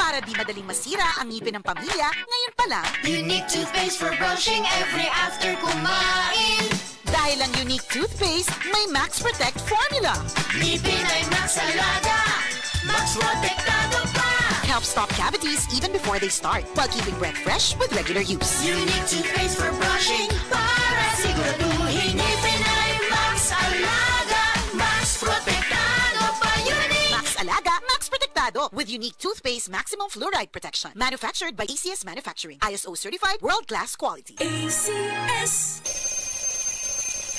Para di madaling masira ang ngipin ng pamilya, ngayon pa lang, Unique toothpaste for brushing every after kumain. dahil ang Unique toothpaste may Max Protect formula. Ngipin ay Max Alaga, Max Protektado pa. Helps stop cavities even before they start, while keeping breath fresh with regular use. Unique toothpaste for brushing para siguraduhin ngipin ay Max Alaga, Max Protektado pa. Unique Max Alaga, Max Protectado with Unique toothpaste maximum fluoride protection. Manufactured by ACS Manufacturing. ISO certified world-class quality. ACS.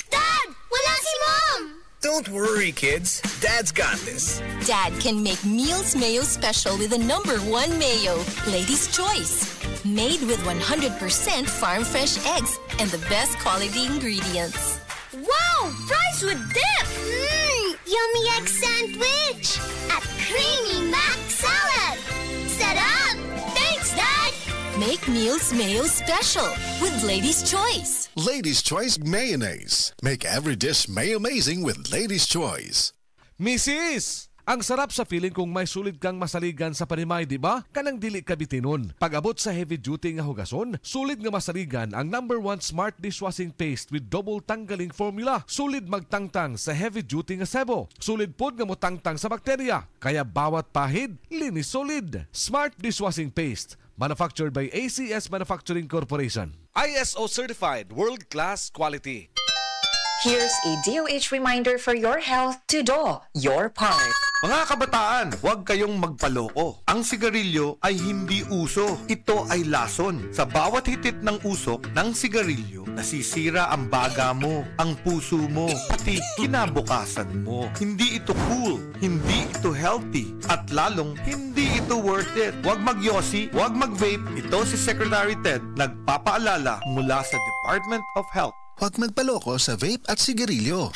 Dad! Wala si Mom! Don't worry, kids. Dad's got this. Dad can make meals mayo special with the #1 mayo, Lady's Choice. Made with 100% farm fresh eggs and the best quality ingredients. Wow! Fries with dip! Yummy egg sandwich! At creamy mac salad! Set up! Thanks, Dad! Make meals mayo special with Lady's Choice. Lady's Choice Mayonnaise. Make every dish may-amazing with Lady's Choice. Mrs. Ang sarap sa feeling kung may sulit kang masaligan sa panimay, di ba? Kanang dili ka bitinon. Pag-abot sa heavy duty nga hugason, sulit nga masaligan ang #1 smart dishwashing paste with double tanggaling formula. Sulit magtangtang sa heavy duty nga sebo. Sulit pod nga motangtang sa bakterya. Kaya bawat pahid, linis solid. Smart dishwashing paste. Manufactured by ACS Manufacturing Corporation. ISO certified world-class quality. Here's a DOH reminder for your health to do your part. Mga kabataan, huwag kayong magpaloko. Ang sigarilyo ay hindi uso. Ito ay lason. Sa bawat hitit ng usok ng sigarilyo, nasisira ang baga mo, ang puso mo, pati kinabukasan mo. Hindi ito cool, hindi ito healthy, at lalong hindi ito worth it. Huwag magyosi, huwag mag-vape. Ito si Secretary Ted, nagpapaalala mula sa Department of Health. Huwag magpaloko sa vape at sigarilyo.